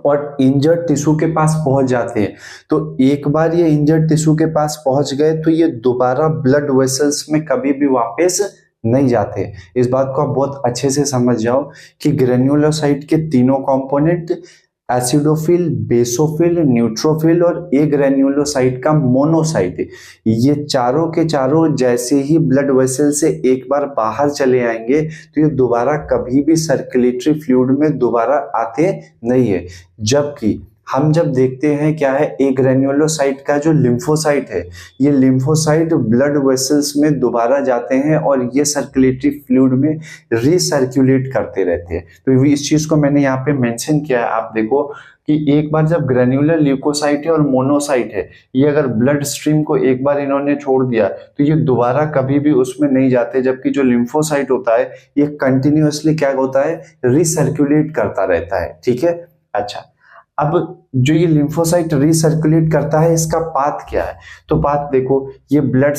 और इंजर्ड टिश्यू के पास पहुंच जाते हैं, तो एक बार ये इंजर्ड टिश्यू के पास पहुंच गए तो ये दोबारा ब्लड वेसल्स में कभी भी वापस नहीं जाते। इस बात को आप बहुत अच्छे से समझ जाओ कि ग्रेन्युलोसाइट के तीनों कंपोनेंट एसिडोफिल, बेसोफिल, न्यूट्रोफिल और ए ग्रेन्युलोसाइट का मोनोसाइट, ये चारों के चारों जैसे ही ब्लड वेसल से एक बार बाहर चले आएंगे तो ये दोबारा कभी भी सर्कुलेटरी फ्लूइड में दोबारा आते नहीं है। जबकि हम जब देखते हैं क्या है, ए ग्रेन्युलोसाइट का जो लिम्फोसाइट है, ये लिम्फोसाइट ब्लड वेसल्स में दोबारा जाते हैं और ये सर्कुलेटरी फ्लूइड में रिसर्कुलेट करते रहते हैं। तो इस चीज को मैंने यहाँ पे मेंशन किया है। आप देखो कि एक बार जब ग्रेन्युलर ल्यूकोसाइट है और मोनोसाइट है, ये अगर ब्लड स्ट्रीम को एक बार इन्होंने छोड़ दिया तो ये दोबारा कभी भी उसमें नहीं जाते, जबकि जो लिम्फोसाइट होता है ये कंटिन्यूअसली क्या होता है, रिसर्कुलेट करता रहता है। ठीक है, अच्छा, अब जो ये लिम्फोसाइट रिसर्कुलेट करता है, इसका पाथ क्या है? तो पाथ देखो, ये ब्लड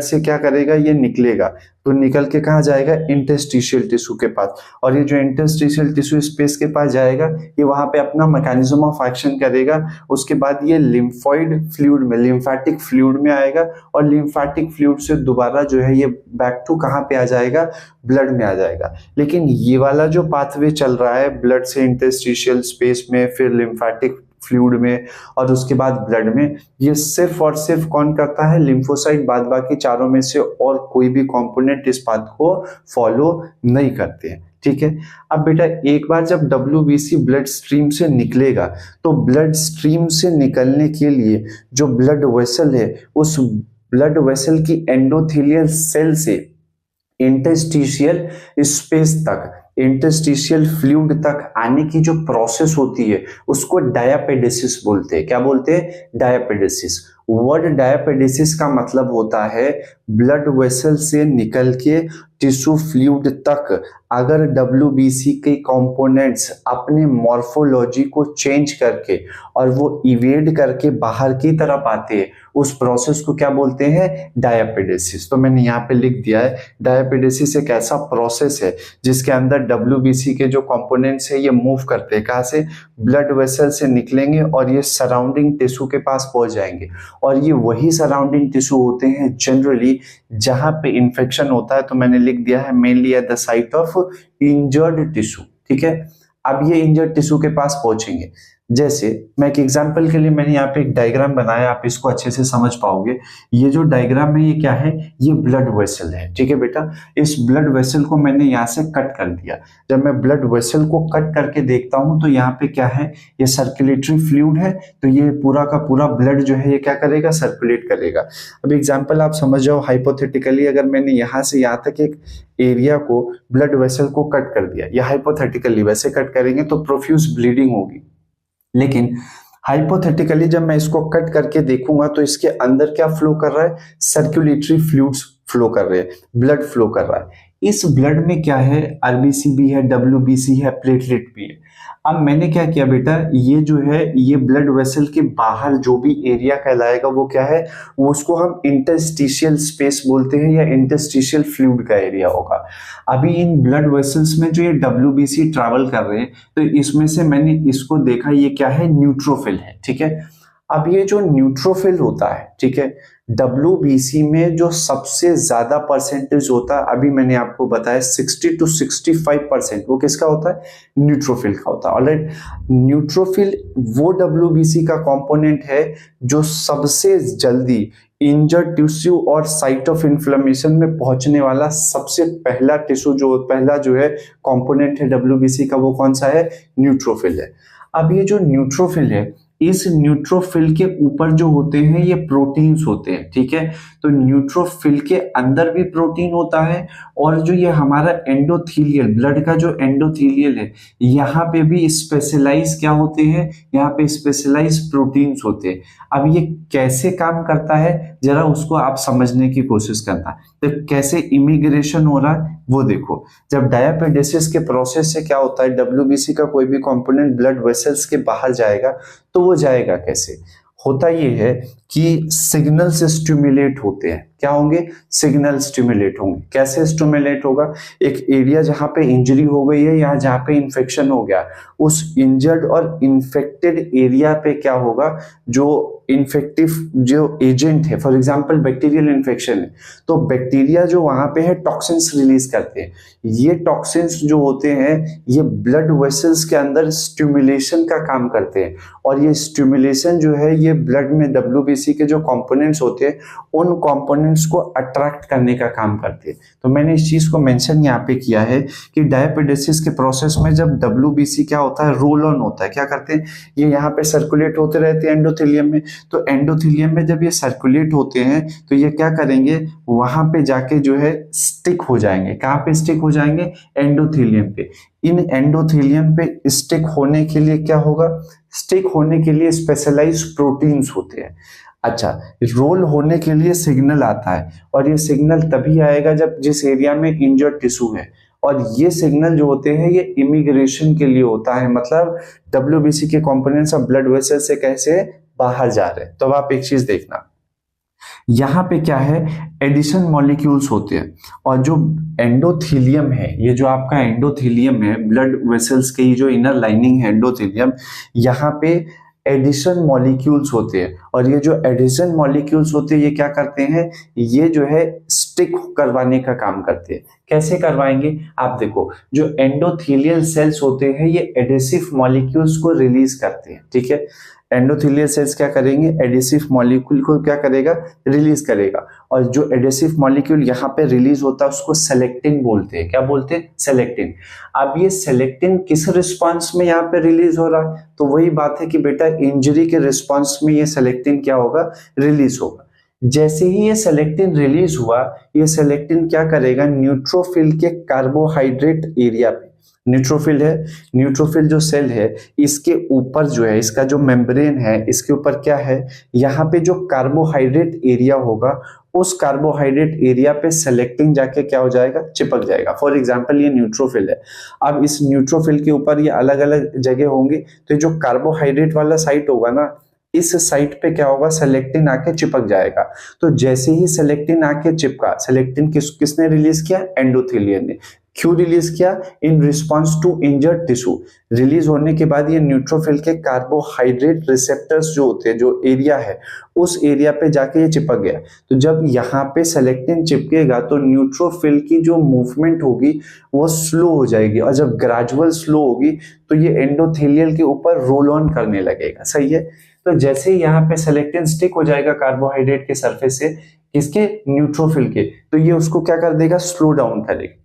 से क्या करेगा, ये निकलेगा, तो निकल के कहाँ जाएगा, इंटरस्टिशियल टिश्यू के पास, और ये जो इंटरस्टिशियल टिश्यू स्पेस के पास जाएगा, ये वहां पे अपना मैकेनिज्म ऑफ एक्शन करेगा। उसके बाद ये लिम्फोइड फ्लूइड में, लिम्फेटिक फ्लूइड में आएगा, और लिम्फेटिक फ्लूइड से दोबारा जो है ये बैक टू कहाँ पे आ जाएगा, ब्लड में आ जाएगा। लेकिन ये वाला जो पाथवे चल रहा है, ब्लड से इंटरस्टिशियल स्पेस में, फिर लिम्फेटिक फ्लूइड में और उसके बाद ब्लड में, ये सिर्फ और सिर्फ कौन करता है, लिम्फोसाइट। बाद बाकी चारों में से और कोई भी कंपोनेंट इस पाथ को फॉलो नहीं करते हैं। ठीक है, अब बेटा एक बार जब डब्ल्यूबीसी ब्लड स्ट्रीम से निकलेगा तो ब्लड स्ट्रीम से निकलने के लिए जो ब्लड वेसल है, उस ब्लड वेसल की एंडोथेलियल सेल से इंटरस्टिशियल स्पेस तक, इंटरस्टिशियल फ्लूइड तक आने की जो प्रोसेस होती है उसको डायापेडेसिस बोलते हैं। क्या बोलते हैं, डायापेडेसिस। वर्ड डायापेडेसिस का मतलब होता है ब्लड वेसल से निकल के टिश्यू फ्लूइड तक अगर डब्ल्यूबीसी के कंपोनेंट्स अपने मॉर्फोलॉजी को चेंज करके और वो इवेड करके बाहर की तरफ आते हैं, उस प्रोसेस को क्या बोलते हैं, डायापेडेसिस। तो मैंने यहाँ पे लिख दिया है, डायापेडेसिस एक ऐसा प्रोसेस है जिसके अंदर डब्ल्यूबीसी के जो कंपोनेंट्स है ये मूव करते हैं, कहाँ से, ब्लड वेसल से निकलेंगे और ये सराउंडिंग टिश्यू के पास पहुंच जाएंगे, और ये वही सराउंडिंग टिश्यू होते हैं जनरली जहां पे इंफेक्शन होता है। तो मैंने लिख दिया है mainly at the site of injured tissue. ठीक है, अब ये इंजर्ड टिश्यू के पास पहुंचेंगे। जैसे मैं एक एग्जांपल के लिए मैंने यहाँ पे एक डायग्राम बनाया, आप इसको अच्छे से समझ पाओगे। ये जो डायग्राम है ये क्या है, ये ब्लड वेसल है। ठीक है बेटा, इस ब्लड वेसल को मैंने यहाँ से कट कर दिया। जब मैं ब्लड वेसल को कट करके देखता हूँ तो यहाँ पे क्या है, ये सर्कुलेटरी फ्लूइड है, तो ये पूरा का पूरा ब्लड जो है ये क्या करेगा, सर्कुलेट करेगा। अब एग्जाम्पल आप समझ जाओ, हाइपोथेटिकली अगर मैंने यहाँ से यहाँ तक एक एरिया को, ब्लड वेसल को कट कर दिया, या हाइपोथेटिकली वैसे कट करेंगे तो प्रोफ्यूज ब्लीडिंग होगी। लेकिन हाइपोथेटिकली जब मैं इसको कट करके देखूंगा तो इसके अंदर क्या फ्लो कर रहा है, सर्कुलेटरी फ्लूइड्स फ्लो कर रहे हैं, ब्लड फ्लो कर रहा है। इस ब्लड में क्या है, आरबीसी भी है, डब्ल्यूबीसी है, प्लेटलेट भी है। अब मैंने क्या किया बेटा, ये जो है ये ब्लड वेसल के बाहर जो भी एरिया कहलाएगा वो क्या है, वो उसको हम इंटरस्टिशियल स्पेस बोलते हैं या इंटरस्टिशियल फ्लूइड का एरिया होगा। अभी इन ब्लड वेसल्स में जो ये डब्ल्यूबीसी ट्रैवल कर रहे हैं, तो इसमें से मैंने इसको देखा, ये क्या है, न्यूट्रोफिल है। ठीक है, अब ये जो न्यूट्रोफिल होता है, ठीक है, डब्ल्यूबीसी में जो सबसे ज्यादा परसेंटेज होता है, अभी मैंने आपको बताया 60 to 65%, वो किसका होता है, न्यूट्रोफिल का होता है। ऑलराइट, न्यूट्रोफिल वो डब्ल्यूबीसी का कंपोनेंट है जो सबसे जल्दी इंजर्ड टिश्यू और साइट ऑफ इन्फ्लेमेशन में पहुंचने वाला सबसे पहला टिश्यू, जो पहला जो है कंपोनेंट है डब्ल्यूबीसी का, वो कौन सा है, न्यूट्रोफिल है। अब ये जो न्यूट्रोफिल है इस न्यूट्रोफिल के ऊपर जो होते हैं ये प्रोटीन्स होते हैं, ठीक है। तो न्यूट्रोफिल के अंदर भी प्रोटीन होता है, और जो ये हमारा एंडोथीलियल, ब्लड का जो एंडोथीलियल है, यहाँ पे भी स्पेशलाइज क्या होते हैं, यहाँ पे स्पेशलाइज प्रोटीन्स होते हैं। अब ये कैसे काम करता है जरा उसको आप समझने की कोशिश करना। तो कैसे इमिग्रेशन हो रहा है वो देखो। जब डायपेडेसिस के प्रोसेस से क्या होता है, डब्ल्यूबीसी का कोई भी कंपोनेंट ब्लड वेसल्स के बाहर जाएगा, तो वो जाएगा कैसे। होता ये है कि सिग्नल से स्टिमुलेट होते हैं। क्या होंगे, सिग्नल स्टिमुलेट होंगे। कैसे स्टिमुलेट होगा, एक एरिया जहां पे इंजरी हो गई है या जहां पे इंफेक्शन हो गया, उस इंजर्ड और इंफेक्टेड एरिया पे क्या होगा, जो इन्फेक्टिव जो एजेंट है, फॉर एग्जांपल बैक्टीरियल इन्फेक्शन है, तो बैक्टीरिया जो वहां पे है टॉक्सिन्स रिलीज करते हैं। ये टॉक्सिन्स जो होते हैं ये ब्लड वेसल्स के अंदर स्टिमुलेशन का काम करते हैं, और ये स्टिमुलेशन जो है ये ब्लड में डब्ल्यूबीसी के जो कंपोनेंट्स होते हैं उन कंपोनेंट्स को अट्रैक्ट करने का काम करते हैं। तो मैंने इस चीज को मेंशन यहाँ पे किया है कि डायपेडेसिस के प्रोसेस में जब डब्ल्यूबीसी क्या होता है, रोल ऑन होता है। क्या करते हैं, ये यहाँ पे सर्कुलेट होते रहते हैं एंडोथेलियम में। तो एंडोथेलियम में जब ये सर्कुलेट होते हैं तो ये क्या करेंगे, वहां पे जाके जो है स्टिक हो जाएंगे। कहाँ पे स्टिक हो जाएंगे, एंडोथेलियम पे। इन एंडोथेलियम पे स्टिक होने के लिए क्या होगा, स्टिक होने के लिए स्पेशलाइज प्रोटीन्स होते हैं। अच्छा, रोल होने के लिए सिग्नल आता है, और ये सिग्नल तभी आएगा जब जिस एरिया में इंजर्ड टिश्यू है, और ये सिग्नल जो होते हैं ये इमिग्रेशन के लिए होता है। मतलब डब्ल्यूबीसी के कंपोनेंट्स ऑफ ब्लड वेसल से कैसे बाहर जा रहे हैं। तो अब आप एक चीज देखना, यहाँ पे क्या है, एडिशन मॉलिक्यूल्स होते हैं, और जो एंडोथीलियम है, ये जो आपका एंडोथीलियम है, ब्लड वेसल्स की जो इनर लाइनिंग है एंडोथीलियम, यहाँ पे एडिशन मॉलिक्यूल्स होते हैं। और ये जो एडिशन मॉलिक्यूल्स होते हैं ये क्या करते हैं, ये जो है स्टिक करवाने का काम करते हैं। कैसे करवाएंगे, आप देखो, जो एंडोथीलियल सेल्स होते हैं ये एडेसिव मॉलिक्यूल्स को रिलीज करते हैं, ठीक है। एंडोथेलियल सेल्स क्या करेंगे, एडेसिव मॉलिक्यूल को क्या करेगा, रिलीज करेगा। और जो एडेसिव मॉलिक्यूल यहाँ पे रिलीज होता है उसको सेलेक्टिन बोलते हैं। क्या बोलते हैं, सेलेक्टिन। अब ये सेलेक्टिन किस रिस्पांस में यहाँ पे रिलीज हो रहा है, तो वही बात है कि बेटा इंजरी के रिस्पांस में ये सेलेक्टिन क्या होगा, रिलीज होगा। जैसे ही ये सेलेक्टिन रिलीज हुआ, ये सेलेक्टिन क्या करेगा, न्यूट्रोफिल के कार्बोहाइड्रेट एरिया पे, न्यूट्रोफिल है, न्यूट्रोफिल जो सेल है इसके ऊपर जो है, इसका जो मेम्ब्रेन है इसके ऊपर क्या है, यहाँ पे जो कार्बोहाइड्रेट एरिया होगा उस कार्बोहाइड्रेट एरिया पे सेलेक्टिन जाके क्या हो जाएगा, चिपक जाएगा। फॉर एग्जांपल ये न्यूट्रोफिल है, अब इस न्यूट्रोफिल के ऊपर ये अलग अलग जगह होंगे, तो जो कार्बोहाइड्रेट वाला साइट होगा ना, इस साइट पे क्या होगा, सेलेक्टिन आके चिपक जाएगा। तो जैसे ही सेलेक्टिन आके चिपका, सेलेक्टिन किसने रिलीज किया, एंडोथेलियम ने। क्यों रिलीज किया, in response to injured tissue. Release होने के बाद ये न्यूट्रोफिल के कार्बोहाइड्रेट रिसेप्टर्स जो होते हैं, जो एरिया है उस एरिया पे जाके ये चिपक गया। तो जब यहाँ पे सेलेक्टिन चिपकेगा तो न्यूट्रोफिल की जो मूवमेंट होगी वो स्लो हो जाएगी, और जब ग्रेजुअल स्लो होगी तो ये एंडोथेलियल के ऊपर रोल ऑन करने लगेगा। सही है। तो जैसे ही यहाँ पे सेलेक्टिन स्टिक हो जाएगा कार्बोहाइड्रेट के सरफेस से, किसके, न्यूट्रोफिल के, तो ये उसको क्या कर देगा, स्लो डाउन करेगा।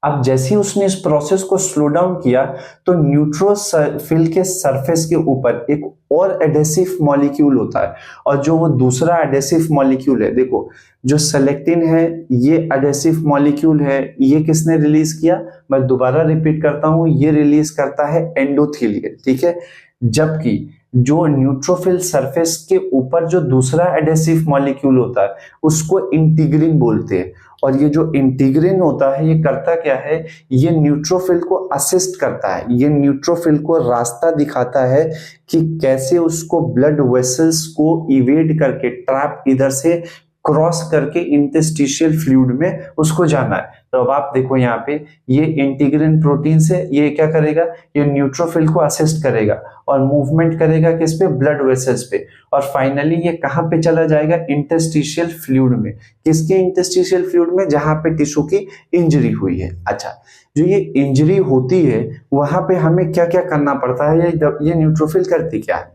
अब जैसे ही उसने इस प्रोसेस को स्लो डाउन किया तो न्यूट्रोफिल के सरफेस के ऊपर एक और एडेसिव मॉलिक्यूल होता है, और जो वो दूसरा एडेसिव मॉलिक्यूल है, देखो जो सेलेक्टिन है ये एडेसिव मॉलिक्यूल है, ये किसने रिलीज किया, मैं दोबारा रिपीट करता हूं, ये रिलीज करता है एंडोथेलियल, ठीक है। जबकि जो न्यूट्रोफिल सरफेस के ऊपर जो दूसरा एडेसिव मॉलिक्यूल होता है उसको इंटीग्रिन बोलते हैं। और ये जो इंटीग्रिन होता है ये करता क्या है, ये न्यूट्रोफिल को असिस्ट करता है, ये न्यूट्रोफिल को रास्ता दिखाता है कि कैसे उसको ब्लड वेसल्स को इवेड करके, ट्रैप इधर से क्रॉस करके इंटरस्टिशियल फ्लूइड में उसको जाना है। तो अब आप देखो यहाँ पे ये इंटीग्रिन प्रोटीन से ये क्या करेगा, ये न्यूट्रोफिल को असिस्ट करेगा और मूवमेंट करेगा किस पे, ब्लड वेसल्स पे, और फाइनली ये कहाँ पे चला जाएगा, इंटरस्टिशियल फ्लूइड में। किसके इंटरस्टिशियल फ्लूइड में, जहां पे टिश्यू की इंजरी हुई है। अच्छा, जो ये इंजरी होती है वहां पे हमें क्या क्या करना पड़ता है, ये न्यूट्रोफिल करती क्या है,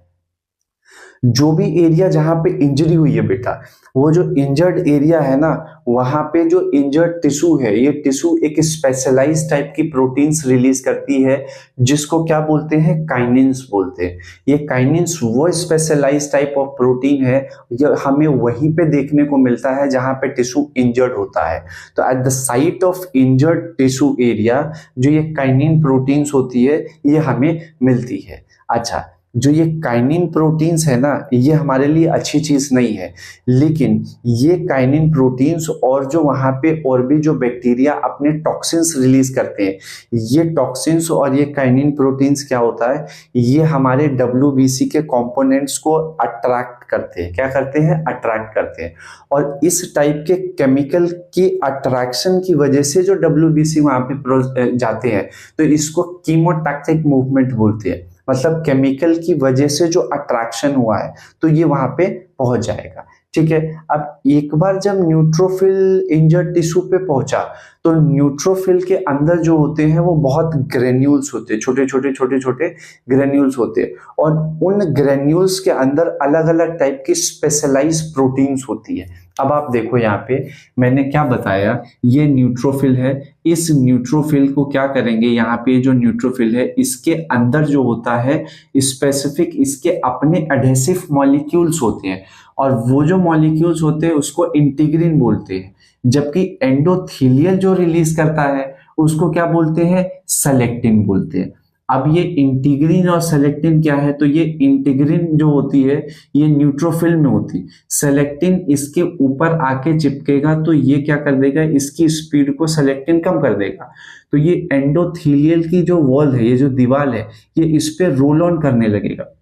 जो भी एरिया जहां पे इंजरी हुई है बेटा, वो जो इंजर्ड एरिया है ना, वहां पे जो इंजर्ड टिश्यू है, ये टिश्यू एक स्पेशलाइज टाइप की प्रोटीन्स रिलीज करती है, जिसको क्या बोलते हैं, काइनिन्स बोलते हैं। ये काइनिन्स वो स्पेशलाइज टाइप ऑफ प्रोटीन है, ये हमें वहीं पे देखने को मिलता है जहां पे टिश्यू इंजर्ड होता है। तो at the site of injured tissue area जो ये काइनिन प्रोटीन्स होती है, ये हमें मिलती है। अच्छा, जो ये काइनिन प्रोटीन्स है ना, ये हमारे लिए अच्छी चीज नहीं है, लेकिन ये काइनिन प्रोटीन्स और जो वहां पे और भी जो बैक्टीरिया अपने टॉक्सिन्स रिलीज करते हैं, ये टॉक्सिन्स और ये काइनिन प्रोटीन्स क्या होता है, ये हमारे WBC के कंपोनेंट्स को अट्रैक्ट करते हैं। क्या करते हैं, अट्रैक्ट करते हैं। और इस टाइप के केमिकल की अट्रैक्शन की वजह से जो WBC वहां पे जाते हैं, तो इसको कीमोटैक्टिक मूवमेंट बोलते हैं। मतलब केमिकल की वजह से जो अट्रैक्शन हुआ है, तो ये वहां पे पहुंच जाएगा। ठीक है। अब एक बार जब न्यूट्रोफिल इंजर्ड टिश्यू पे पहुंचा, तो न्यूट्रोफिल के अंदर जो होते हैं वो बहुत ग्रेन्यूल्स होते हैं, छोटे छोटे छोटे छोटे ग्रेन्यूल्स होते हैं, और उन ग्रेन्यूल्स के अंदर अलग अलग टाइप की स्पेशलाइज प्रोटीन्स होती है। अब आप देखो यहाँ पे मैंने क्या बताया, ये न्यूट्रोफिल है। इस न्यूट्रोफिल को क्या करेंगे, यहाँ पे जो न्यूट्रोफिल है इसके अंदर जो होता है स्पेसिफिक इसके अपने एडहेसिव मॉलिक्यूल्स होते हैं, और वो जो मॉलिक्यूल्स होते हैं उसको इंटीग्रिन बोलते हैं। जबकि एंडोथेलियल जो रिलीज करता है उसको क्या बोलते हैं, सेलेक्टिन बोलते हैं। अब ये इंटीग्रिन और सेलेक्टिन क्या है, तो ये इंटीग्रिन जो होती है ये न्यूट्रोफिल में होती है, सेलेक्टिन इसके ऊपर आके चिपकेगा तो ये क्या कर देगा, इसकी स्पीड को सेलेक्टिन कम कर देगा। तो ये एंडोथेलियल की जो वॉल है, ये जो दीवार है, ये इस पे रोल ऑन करने लगेगा,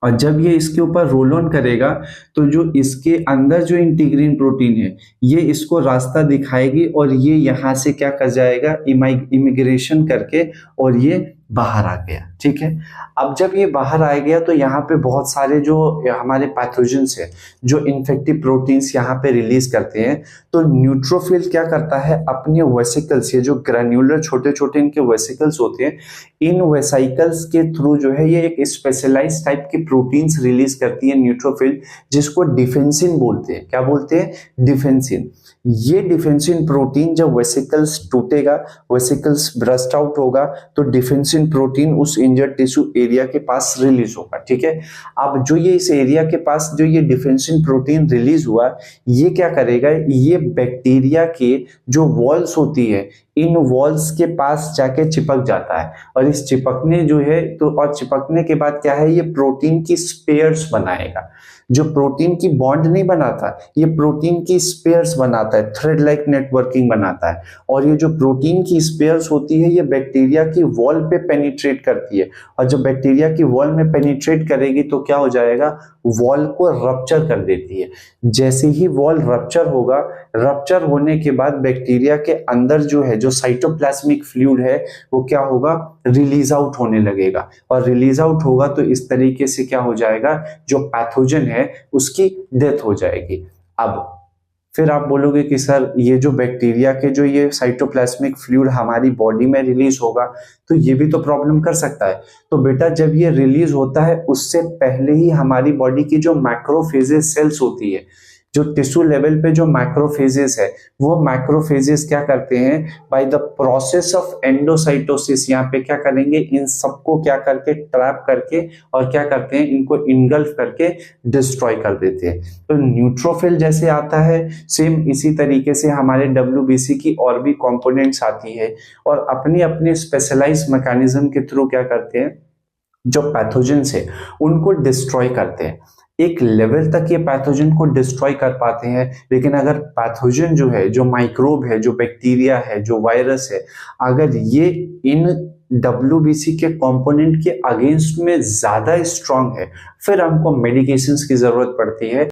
और जब ये इसके ऊपर रोल ऑन करेगा तो जो इसके अंदर जो इंटीग्रिन प्रोटीन है ये इसको रास्ता दिखाएगी, और ये यहाँ से क्या कर जाएगा, इमिग्रेशन करके, और ये बाहर आ गया। ठीक है। अब जब ये बाहर आ गया तो यहाँ पे बहुत सारे जो हमारे पैथोजेंस है, जो इन्फेक्टिव प्रोटीन्स यहाँ पे रिलीज करते हैं, तो न्यूट्रोफिल क्या करता है, अपने वेसिकल्स, ये जो ग्रैन्युलर छोटे छोटे इनके वेसिकल्स होते हैं, इन वेसिकल्स के थ्रू जो है ये एक स्पेशलाइज टाइप की प्रोटीन्स रिलीज करती है न्यूट्रोफिल, जिसको डिफेंसिन बोलते हैं। क्या बोलते हैं, डिफेंसिन। ये डिफेंसिन प्रोटीन जब वेसिकल्स टूटेगा, वेसिकल्स ब्रस्ट आउट होगा, तो डिफेंसिन प्रोटीन उस इंजर्ड टिश्यू एरिया के पास रिलीज होगा। ठीक है। अब जो ये इस एरिया के पास जो ये डिफेंसिन प्रोटीन रिलीज हुआ, ये क्या करेगा, ये बैक्टीरिया के जो वॉल्स होती है, इन वॉल्स के पास जाके चिपक जाता है, और इस चिपकने जो है तो, और चिपकने के बाद क्या है, ये प्रोटीन की स्पेयर्स बनाएगा। जो प्रोटीन की बॉन्ड नहीं बनाता, ये प्रोटीन की स्पेयर्स बनाता है, थ्रेड लाइक नेटवर्किंग बनाता है। और ये जो प्रोटीन की स्पेयर्स होती है, ये बैक्टीरिया की वॉल पे पेनिट्रेट करती है, और जब बैक्टीरिया की वॉल में पेनिट्रेट करेगी तो क्या हो जाएगा, वॉल को रप्चर कर देती है। जैसे ही वॉल रप्चर होगा, रप्चर होने के बाद बैक्टीरिया के अंदर जो है, जो साइटोप्लाज्मिक फ्लूइड है, वो क्या होगा, रिलीज आउट होने लगेगा, और रिलीज आउट होगा तो इस तरीके से क्या हो जाएगा, जो पैथोजन है उसकी डेथ हो जाएगी। अब फिर आप बोलोगे कि सर ये जो बैक्टीरिया के जो ये साइटोप्लाज्मिक फ्लूइड हमारी बॉडी में रिलीज होगा, तो ये भी तो प्रॉब्लम कर सकता है। तो बेटा जब ये रिलीज होता है उससे पहले ही हमारी बॉडी की जो मैक्रोफेजेस सेल्स होती है, जो टिश्यू लेवल पे जो मैक्रोफेजेस है, वो मैक्रोफेजेस क्या करते हैं, by the process of endocytosis, यहाँ पे क्या करेंगे, इन सबको क्या करके ट्रैप करके, और क्या करते हैं, इनको इनगल्फ करके डिस्ट्रॉय कर देते हैं। तो न्यूट्रोफिल जैसे आता है, सेम इसी तरीके से हमारे WBC की और भी कंपोनेंट्स आती है, और अपने अपने स्पेशलाइज मैकेनिज्म के थ्रू क्या करते हैं, जो पैथोजेंस है उनको डिस्ट्रॉय करते हैं। एक लेवल तक ये पैथोजन को डिस्ट्रॉय कर पाते हैं, लेकिन अगर पैथोजन जो है, जो माइक्रोब है, जो बैक्टीरिया है, जो वायरस है, अगर ये इन WBC के कंपोनेंट के अगेंस्ट में ज्यादा स्ट्रांग है, फिर हमको मेडिकेशंस की जरूरत पड़ती है।